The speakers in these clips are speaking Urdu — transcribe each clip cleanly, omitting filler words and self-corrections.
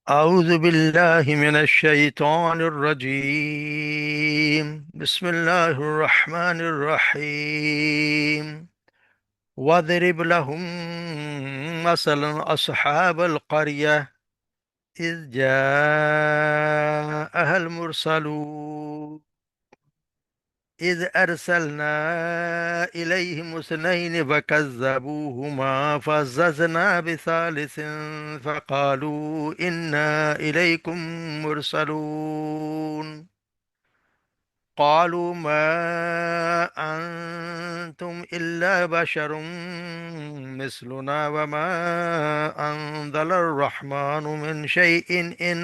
أعوذ بالله من الشيطان الرجيم. بسم الله الرحمن الرحيم. واضرب لهم مثلا أصحاب القرية إذ جاءها المرسلون إذ أرسلنا إليهم اثنين فكذبوهما فعززنا بثالث فقالوا إنا إليكم مرسلون. قالوا ما أنتم إلا بشر مثلنا وما أنزل الرحمن من شيء إن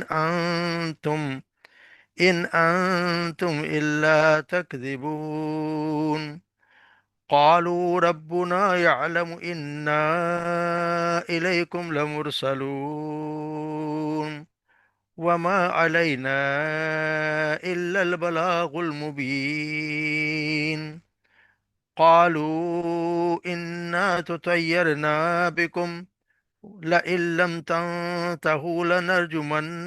أنتم إلا تكذبون. قالوا ربنا يعلم إنا إليكم لمرسلون وما علينا إلا البلاغ المبين. قالوا إنا تطيرنا بكم لئن لم تنتهوا لنرجمنكم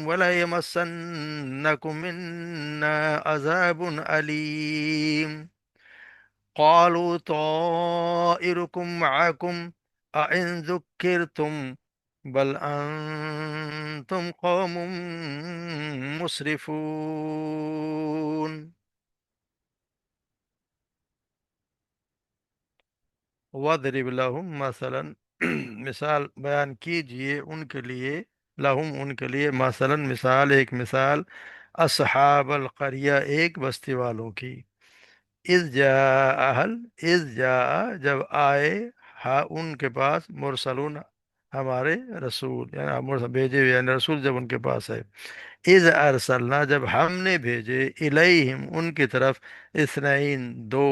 وليمسنكم منا عذاب أليم. قالوا طائركم معكم أئن ذكرتم بل أنتم قوم مسرفون. وَاضْرِبْ لَهُم مثلا مثال بیان کیجئے ان کے لیے، لہم ان کے لیے، مثلا مثال، ایک مثال، اصحاب القریہ ایک بستی والوں کی، اذ جاء اہل، اذ جاء جب آئے، ہاں ان کے پاس، مرسلون ہمارے رسول، یعنی مرسل بھیجے ہوئے، یعنی رسول جب ان کے پاس ہے، اذ ارسلنا جب ہم نے بھیجے، الیہم ان کی طرف، اثنین دو،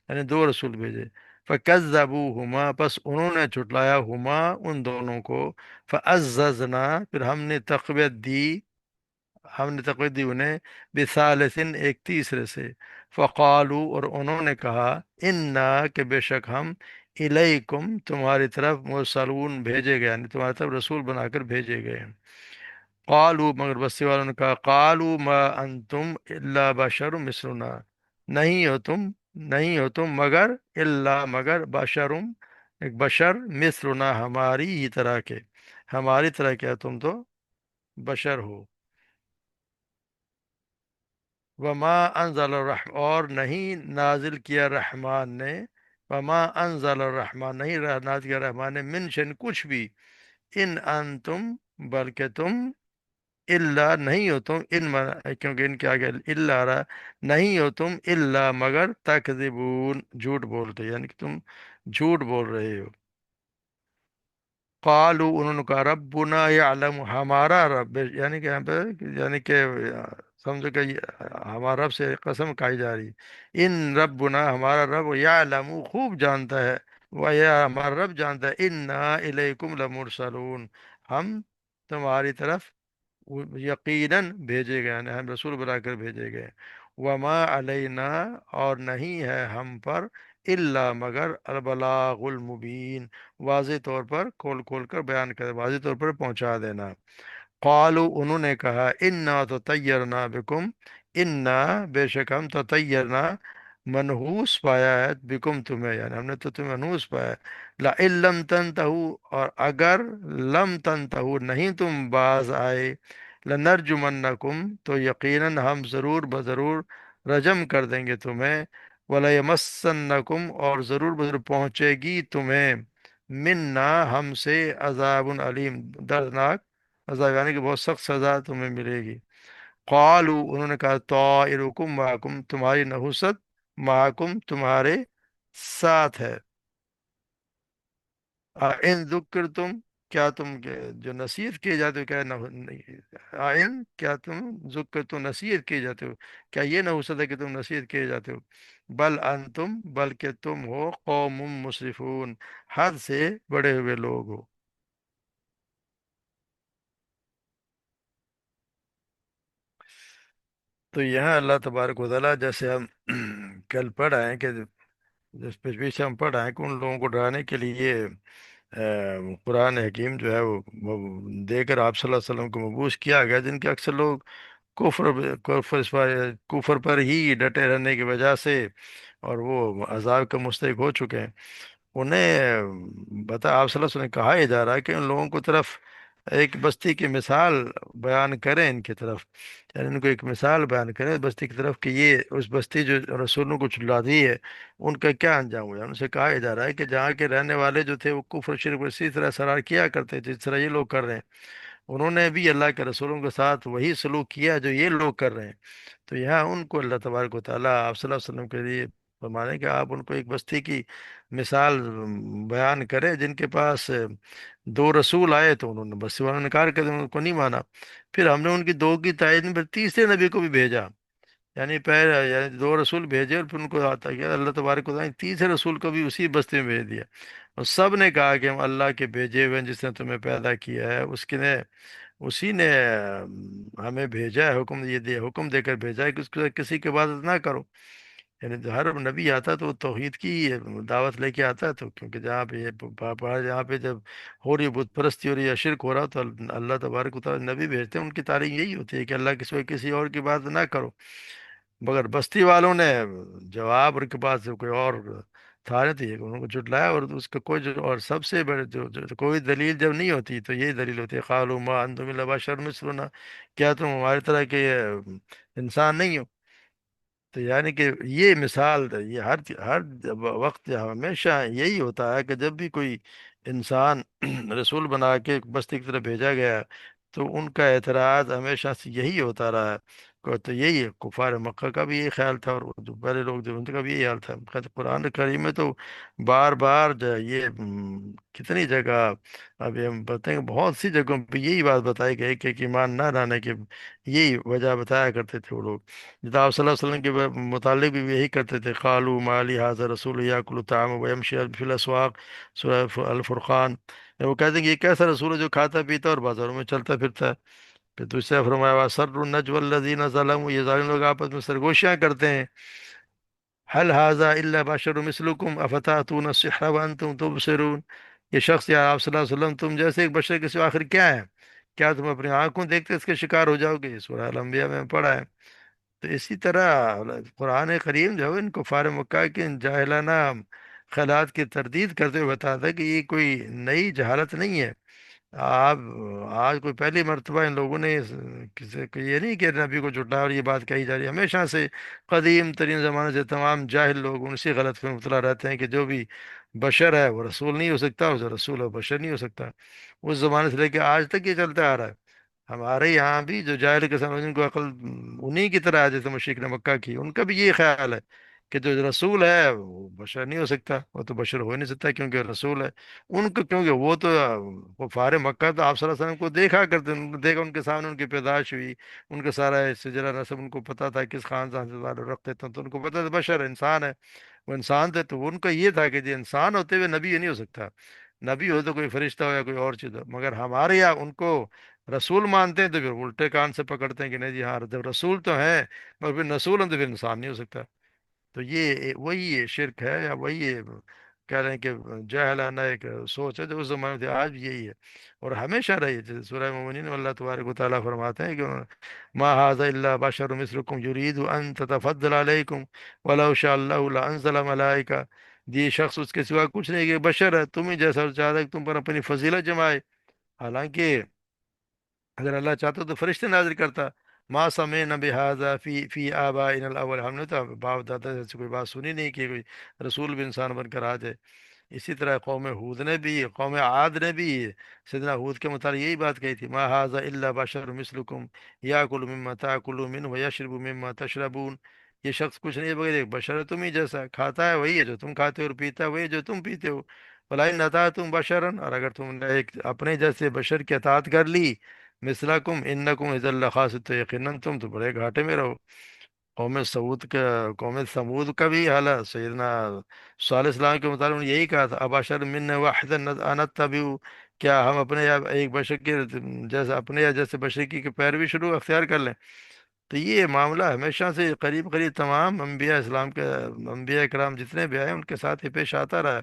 یعنی دو رسول بھیجے، فکذبوہما پس انہوں نے جھٹلایا، ہما ان دونوں کو، فعززنا پھر ہم نے تقویت دی انہیں، بثالثن ایک تیسرے سے، فقالو اور انہوں نے کہا، انا کہ بے شک ہم، الیکم تمہاری طرف، مرسلون بھیجے گئے، یعنی تمہاری طرف رسول بنا کر بھیجے گئے ہیں۔ قالو مگر بستی والوں نے کہا، قالو ما انتم الا بشر مثلنا، نہیں ہو تم، نہیں ہو تم مگر، الا مگر، بشرم ایک بشر، مثلنا ہماری ہی طرح کے، ہماری طرح کیا تم تو بشر ہو۔ وما انزل الرحم اور نہیں نازل کیا رحمان نے، وما انزل الرحمان نہیں نازل کیا رحمان نے، من شن کچھ بھی، ان انتم بلکہ تم، الا نہیں ہو تم، کیونکہ ان کے آگے الا رہا، نہیں ہو تم الا مگر تکذبون جھوٹ بولتے، یعنی کہ تم جھوٹ بول رہے ہو۔ قالو انہوں نے کہا، ربنا یعلم ہمارا رب، یعنی کہ یہاں پہ، یعنی کہ سمجھو کہ ہمارا رب سے قسم کھائی جا رہی، ان ربنا ہمارا رب یعلم خوب جانتا ہے، وہ یا ہمارا رب جانتا ہے، انا الیکم لمرسلون ہم تمہاری طرف وہ یقیناً بھیجے گئے، یعنی ہم رسول بنا کر بھیجے گئے، وما علینا اور نہیں ہے ہم پر، الا مگر، البلاغ المبین واضح طور پر کھول کھول کر بیان کر، واضح طور پر پہنچا دینا۔ قالو انہوں نے کہا، انا تطیرنا بکم، انا بے شک ہم، تطیرنا منحوس پایا ہے، بکم تمہیں، یعنی ہم نے تو تمہیں منحوس پایا ہے، لئن لم تنتہو اور اگر، لم تنتہو نہیں تم باز آئے، لنرجمنکم تو یقیناً ہم ضرور بضرور رجم کر دیں گے تمہیں، ولیمسنکم اور ضرور بضرور پہنچے گی تمہیں، منا ہم سے، عذاب علیم دردناک عذاب، یعنی کہ بہت سخت سزا تمہیں ملے گی۔ قالو انہوں نے کہا، طائرکم معکم تمہاری نحوست، معکم تمہارے ساتھ ہے، ان ذکر تم کیا تم جو نصیحت کیے جاتے ہو، کیا آئین کیا تم ذکر تم نصیحت کیے جاتے ہو، کیا یہ نحوست ہے کہ تم نصیحت کیے جاتے ہو، بل انتم بلکہ تم ہو، قوم مسرفون حد سے بڑے ہوئے لوگ ہو۔ تو یہاں اللہ تبارک و تعالیٰ، جیسے ہم کل پڑھ آئے ہیں کہ جس پیچھے ہم پڑھ آئے ہیں کہ ان لوگوں کو ڈرانے کے لیے قرآن حکیم جو ہے وہ دے کر آپ صلی اللہ علیہ وسلم کو مبعوث کیا گیا، جن کے اکثر لوگ کفر پر ہی ڈٹے رہنے کی وجہ سے اور وہ عذاب کا مستحق ہو چکے ہیں، انہیں بتا آپ صلی اللہ علیہ وسلم نے کہا ہی جا رہا ہے کہ ان لوگوں کو طرف ایک بستی کی مثال بیان کریں ان کی طرف، یعنی ان کو ایک مثال بیان کریں بستی کی طرف کہ یہ اس بستی جو رسولوں کو جھٹلاتی ہے ان کا کیا انجام ہوا ہے۔ ان سے کہا ہی جا رہا ہے کہ جہاں کے رہنے والے جو تھے وہ کفر شرک اسی طرح سرار کیا کرتے تھے جس طرح یہ لوگ کر رہے ہیں، انہوں نے بھی اللہ کے رسولوں کے ساتھ وہی سلوک کیا جو یہ لوگ کر رہے ہیں۔ تو یہاں ان کو اللہ تبارک و تعالیٰ آپ صلی اللہ علیہ وسلم کے لیے فرمانے کہ آپ ان کو ایک بستی کی مثال بیان کریں جن کے پاس دو رسول آئے تو انہوں نے بس والوں نے انکار کر دیا، ان کو نہیں مانا، پھر ہم نے ان کی دو کی تائید میں پھر تیسرے نبی کو بھی بھیجا، یعنی پہلے یعنی دو رسول بھیجے اور پھر ان کو آتا کیا اللہ تبارک و تعالیٰ نے تیسرے رسول کو بھی اسی بستی میں بھیج دیا، اور سب نے کہا کہ ہم اللہ کے بھیجے ہوئے ہیں جس نے تمہیں پیدا کیا ہے اسی نے ہمیں بھیجا ہے، حکم یہ دیا، حکم دے کر بھیجا ہے کہ اس کے کسی کی عبادت نہ کرو، یعنی ہر نبی آتا تو وہ توحید کی دعوت لے کے آتا ہے، تو کیونکہ جہاں پہ یہ پہاڑ جہاں پہ جب ہو رہی بت پرستی ہو رہی ہے، شرک ہو رہا تو اللہ تبارک و تعالیٰ نبی بھیجتے ہیں، ان کی تعلیم یہی ہوتی ہے کہ اللہ کے سوا کسی اور کی بات نہ کرو، مگر بستی والوں نے جواب ان کے پاس جو کوئی اور تھا نہیں، تو یہ کہ انہوں کو جھٹلایا، اور اس کا کوئی اور سب سے بڑے کوئی دلیل جب نہیں ہوتی تو یہی دلیل ہوتی ہے، قالوا ما انتم الا بشر مثلنا، کیا تم ہماری طرح کے انسان نہیں ہو؟ تو یعنی کہ یہ مثال یہ ہر وقت ہمیشہ یہی ہوتا ہے کہ جب بھی کوئی انسان رسول بنا کے بستی کی طرف بھیجا گیا ہے، تو ان کا اعتراض ہمیشہ سے یہی ہوتا رہا ہے، تو یہی ہے کفار مکہ کا بھی یہی خیال تھا، اور جو پہلے لوگ جو ان کا بھی یہی حال تھا، قرآن کریم میں تو بار بار یہ کتنی جگہ، ابھی ہم بتائیں گے بہت سی جگہوں پہ یہی بات بتائی گئی کہ ایمان نہ لانے کی یہی وجہ بتایا کرتے تھے وہ لوگ، جدا آپ صلی اللہ علیہ وسلم کے متعلق بھی یہی کرتے تھے، قالوا ما لی ھذا رسول یاکل الطعام ویمشی فی الاسواق، سورہ الفرقان، وہ کہتے ہیں کہ یہ کیسا رسول ہے جو کھاتا پیتا اور بازاروں میں چلتا پھرتا ہے، پھر دوسرا فرمایا وَأَسَرُّوا النَّجْوَى الَّذِينَ ظَلَمُوا، یہ ظالم لوگ آپس میں سرگوشیاں کرتے ہیں، هل هذا الا بشر مثلكم افتاتون السحر وانتم تبصرون، یہ شخص یا آپ صلی اللہ علیہ وسلم تم جیسے ایک بشر کے سوا آخر کیا ہے، کیا تم اپنی آنکھوں دیکھتے اس کے شکار ہو جاؤ گے؟ یہ سورہ الانبیاء میں پڑھا ہے۔ تو اسی طرح قرآن کریم جو ہے ان کفار مکہ کے ان جاہلانہ خیالات کی تردید کرتے ہوئے بتاتا ہے کہ یہ کوئی نئی جہالت نہیں ہے، آپ آج کوئی پہلی مرتبہ ان لوگوں نے کسی کو یہ نہیں کہ نبی کو جھٹلایا اور یہ بات کہی جا رہی ہے، ہمیشہ سے قدیم ترین زمانے سے تمام جاہل لوگ اسی غلط میں مبتلا رہتے ہیں کہ جو بھی بشر ہے وہ رسول نہیں ہو سکتا، اور جو رسول ہے وہ بشر نہیں ہو سکتا، اس زمانے سے لے کے آج تک یہ چلتا آ رہا ہے۔ ہمارے یہاں بھی جو جاہل کے سامنے جن کو عقل انہی کی طرح ہے جیسے مشرک نے مکہ کی، ان کا بھی یہ خیال ہے کہ جو رسول ہے وہ بشر نہیں ہو سکتا، وہ تو بشر ہو ہی نہیں سکتا کیونکہ رسول ہے، ان کو کیونکہ وہ تو کفار مکہ تو آپ صلی اللہ علیہ وسلم کو دیکھا کرتے، ان کو دیکھا، ان کے سامنے ان کی پیدائش ہوئی، ان کا سارا سجرہ نسب ان کو پتا تھا، کس خاندان سے تعلق رکھتے تھے، تو ان کو پتا تھا بشر انسان ہے، وہ انسان تھے، تو ان کا یہ تھا کہ جو انسان ہوتے ہوئے نبی نہیں ہو سکتا، نبی ہو تو کوئی فرشتہ ہو یا کوئی اور چیز ہو، مگر ہمارے یہاں ان کو رسول مانتے ہیں تو پھر الٹے کان سے پکڑتے ہیں کہ نہیں جی ہاں جب رسول تو ہیں مگر پھر رسول ہیں تو پھر انسان نہیں ہو سکتا، تو یہ وہی شرک ہے، یا وہی کہہ رہے ہیں کہ جاہلانہ ایک سوچ ہے جو اس زمانے سے آج بھی یہی ہے اور ہمیشہ رہی ہے، جیسے سورہ مومنین میں اللہ تبارک و تعالیٰ فرماتے ہیں کہ ما هذا الا بشر مثلكم يريد ان تتفضل عليكم ولو شاء الله لانزل ملائکہ، یہ شخص اس کے سوا کچھ نہیں کہ بشر ہے تم ہی جیسا چاہتا ہے کہ تم پر اپنی فضیلت جمائے، حالانکہ اگر اللہ چاہتا تو فرشتے نازل کرتا، ما سمعنا بهذا فی آبائنا الاول، ہم نے تو باپ دادا سے کوئی بات سنی نہیں کہ کوئی رسول بھی انسان بن کر آ جائے۔ اسی طرح قوم ہود نے بھی، قوم عاد نے بھی سیدنا ہود کے متعلق یہی بات کہی تھی، ما هذا الا بشر مثلکم یاکل مما تاکلون منه ویشرب مما تشربون، یہ شخص کچھ نہیں ہے مگر ایک بشر ہے تم ہی جیسا، کھاتا ہے وہی ہے جو تم کھاتے ہو اور پیتا ہے وہی ہے جو تم پیتے ہو، فلائن اطعتم بشرا، اور اگر تم نے ایک اپنے جیسے بشر کی اطاعت کر لی، مثلکم انکم اذا لخاسرون، تو یقیناً تم تو بڑے گھاٹے میں رہو۔ قوم سمود کا بھی حال ہے، سیدنا صالح علیہ السلام کے مطابق انہوں نے یہی کہا تھا، ابشر من واحد انتبع، کیا ہم اپنے یا ایک بشر کے جیسے اپنے یا جیسے بشر کی پیروی شروع اختیار کر لیں؟ تو یہ معاملہ ہمیشہ سے قریب قریب تمام انبیاء اسلام کے انبیاء کرام جتنے بھی آئے ان کے ساتھ ہی پیش آتا رہا ہے،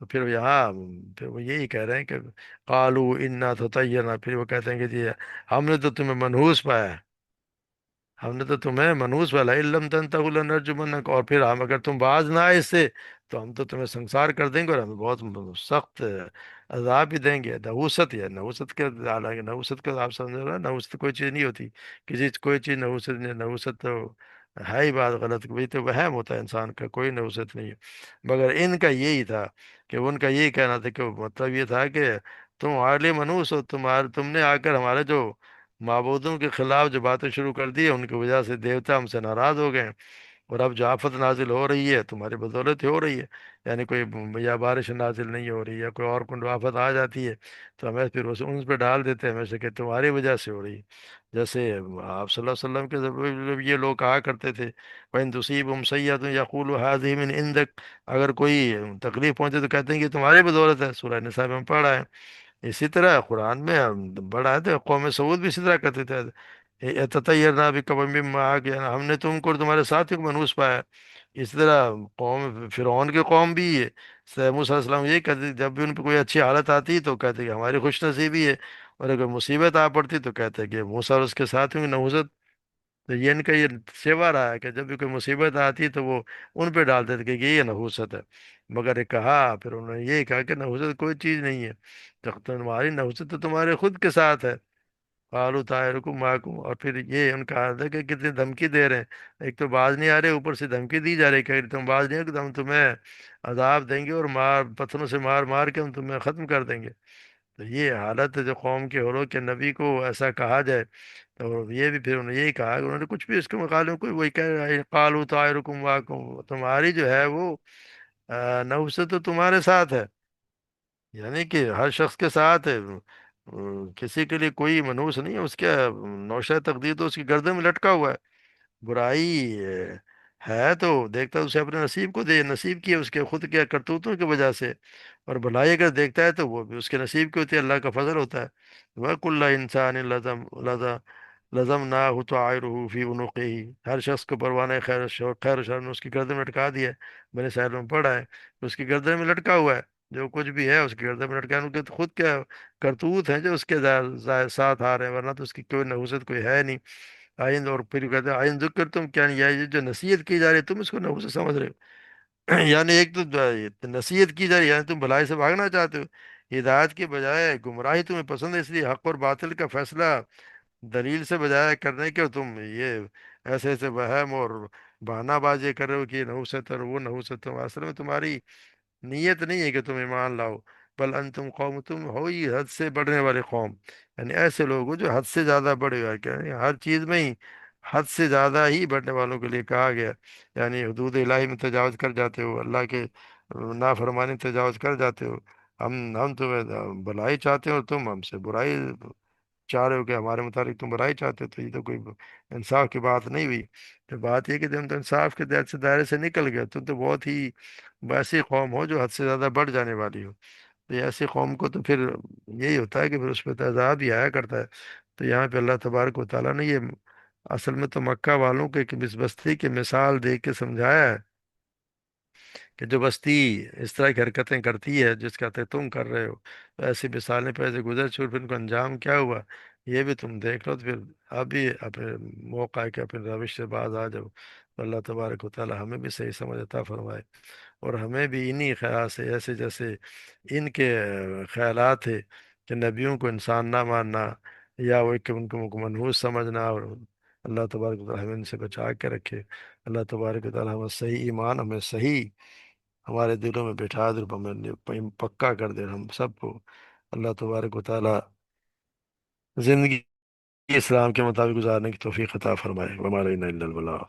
تو پھر یہاں پھر وہ یہی کہہ رہے ہیں کہ قالو انا تطیرنا، پھر وہ کہتے ہیں کہ جی ہم نے تو تمہیں منحوس پایا ہے، ہم نے تو تمہیں منحوس والا علم تنتهوا لنرجمنک، اور پھر ہم اگر تم باز نہ آئے اس سے تو ہم تو تمہیں سنسار کر دیں گے، اور ہمیں بہت سخت عذاب بھی دیں گے۔ نحوست یا نحوست کے، حالانکہ نحوست کا آپ سمجھ رہے ہیں، نحوست کوئی چیز نہیں ہوتی، کسی کوئی چیز نحوست نہیں، نحوست تو ہے ہی بات غلط، وہی تو وہم ہوتا ہے انسان کا، کوئی نحوست نہیں ہے۔ مگر ان کا یہی تھا کہ ان کا یہی کہنا تھا کہ مطلب یہ تھا کہ تم ہمارے لیے منحوس ہو، تم نے آ کر ہمارے جو معبودوں کے خلاف جو باتیں شروع کر دی، ان کی وجہ سے دیوتا ہم سے ناراض ہو گئے ہیں، اور اب جو آفت نازل ہو رہی ہے تمہاری بدولت ہی ہو رہی ہے، یعنی کوئی یا بارش نازل نہیں ہو رہی ہے، کوئی اور کوئی آفت آ جاتی ہے تو ہمیں پھر ان پہ ڈال دیتے ہیں ہمیشہ کہ تمہاری وجہ سے ہو رہی ہے۔ جیسے آپ صلی اللہ علیہ وسلم کے جب یہ لوگ کہا کرتے تھے وَإِن تُصِيبْهُمْ سَيِّئَةٌ يَقُولُوا هَٰذِهِ مِنْ عِندِكَ، اگر کوئی تکلیف پہنچے تو کہتے ہیں کہ تمہاری بدولت ہے، سورہ نساء میں ہم پڑھا ہے۔ اسی طرح قرآن میں بڑا ہے تو قوم سعود بھی اسی طرح کرتے تھے، تطیرنا بقوم معک، یعنی ہم نے تم کو اور تمہارے ساتھ کو منحوس پایا۔ اسی طرح قوم فرعون کی قوم بھی ہے، موسیٰ علیہ السلام یہی کہتے تھے، جب بھی ان پہ کوئی اچھی حالت آتی تو کہتے کہ ہماری خوش نصیبی ہے، اور اگر مصیبت آ پڑتی تو کہتے کہ موسیٰ اور اس کے ساتھ کی نحوست۔ تو یہ ان کا یہ سیوا رہا ہے کہ جب بھی کوئی مصیبت آتی ہے تو وہ ان پہ ڈالتے تھے کہ یہ نحوست ہے۔ مگر یہ کہا پھر انہوں نے یہ کہا کہ نحوست کوئی چیز نہیں ہے، تمہاری نحوست تو تمہارے خود کے ساتھ ہے، قالوا طائرکم معکم، اور پھر یہ ان کا حال ہے کہ کتنی دھمکی دے رہے ہیں، ایک تو باز نہیں آ رہے، اوپر سے دھمکی دی جا رہی ہے کہ اگر تم باز نہیں آئے تو ہم تمہیں عذاب دیں گے، اور پتھروں سے مار مار کے ہم تمہیں ختم کر دیں گے۔ تو یہ حالت ہے جو قوم کے ہو رہو کہ نبی کو ایسا کہا جائے، تو یہ بھی پھر انہوں نے یہی کہا کہ انہوں نے کچھ بھی اس کے مقابلے میں کوئی وہی کہہ رہا ہے قالوا طائرکم معکم، تمہاری جو ہے وہ نحوست تو تمہارے ساتھ ہے، یعنی کہ ہر شخص کے ساتھ ہے، کسی کے لیے کوئی منحوس نہیں ہے، اس کے نوشہ تقدیر تو اس کی گردن میں لٹکا ہوا ہے۔ برائی ہے تو دیکھتا ہے اسے اپنے نصیب کو دے، نصیب کی ہے اس کے خود کے کرتوتوں کی وجہ سے، اور بھلائی اگر دیکھتا ہے تو وہ بھی اس کے نصیب کی ہوتی ہے، اللہ کا فضل ہوتا ہے۔ وَكُلَّ إِنسَانٍ لَزَمْنَاهُ طَائِرَهُ فِي عُنُقِهِ، ہر شخص کو پروانہ خیر و شر نے اس کی گردن میں لٹکا دیا ہے، میں نے سائل میں پڑھا ہے، اس کی گردن میں لٹکا ہوا ہے، جو کچھ بھی ہے اس کی گردن میں لٹکا ہے، ان کے خود کے کرتوت ہیں جو اس کے ساتھ آ رہے ہیں، ورنہ تو اس کی کوئی نحوست کوئی ہے نہیں۔ آئند، اور پھر کہتے ہیں آئند ذکر تم کیا نہیں، یہ جو نصیحت کی جا رہی ہے تم اس کو نحوست سمجھ رہے ہو یعنی ایک تو نصیحت کی جا رہی ہے، یعنی تم بھلائی سے بھاگنا چاہتے ہو، ہدایت کے بجائے گمراہی تمہیں پسند ہے، اس لیے حق اور باطل کا فیصلہ دلیل سے بجائے کرنے کے تم یہ ایسے ایسے وہم اور بہانہ بازی کر رہے ہو کہ یہ نحوست اور وہ نحوست، اصل میں تمہاری نیت نہیں ہے کہ تم ایمان لاؤ، بل انتم قوم، تم ہو ہی حد سے بڑھنے والے قوم، یعنی ایسے لوگ ہو جو حد سے زیادہ بڑھے ہوئے ہیں، یعنی ہر چیز میں ہی حد سے زیادہ ہی بڑھنے والوں کے لیے کہا گیا، یعنی حدود الہی میں تجاوز کر جاتے ہو، اللہ کے نافرمانی تجاوز کر جاتے ہو۔ ہم تمہیں بھلائی چاہتے ہیں اور تم ہم سے برائی چاہ رہے ہو کہ ہمارے متعلق تم برائی چاہتے ہو، تو یہ تو کوئی انصاف کی بات نہیں ہوئی۔ تو بات یہ کہ تم تو انصاف کے دائرے سے نکل گئے، تم تو بہت ہی ایسی قوم ہو جو حد سے زیادہ بڑھ جانے والی ہو۔ تو یہ ایسی قوم کو تو پھر یہی ہوتا ہے کہ پھر اس پہ عذاب ہی آیا کرتا ہے۔ تو یہاں پہ اللہ تبارک و تعالیٰ نے یہ اصل میں تو مکہ والوں کے اس بستی کی مثال دے کے سمجھایا ہے کہ جو بستی اس طرح کی حرکتیں کرتی ہے جس کا تم کر رہے ہو، تو ایسی مثالیں پہ گزر چور، پھر ان کا انجام کیا ہوا یہ بھی تم دیکھ لو، تو پھر اب بھی اپنے موقع ہے کہ اپنے روش سے باز آ جاؤ۔ تو اللہ تبارک و تعالیٰ ہمیں بھی صحیح سمجھ عطا فرمائے، اور ہمیں بھی انہی خیال سے، ایسے جیسے ان کے خیالات تھے کہ نبیوں کو انسان نہ ماننا، یا وہ کہ ان کو منحوس سمجھنا، اور اللہ تبارک و تعالیٰ ہمیں ان سے بچا کے رکھے۔ اللہ تبارک و تعالیٰ ہمیں صحیح ایمان، ہمیں صحیح ہمارے دلوں میں بٹھا دے، ہمیں پکا کر دے ہم سب کو۔ اللہ تبارک و تعالیٰ زندگی اسلام کے مطابق گزارنے کی توفیق عطا فرمائے، وما علینا الا البلاغ۔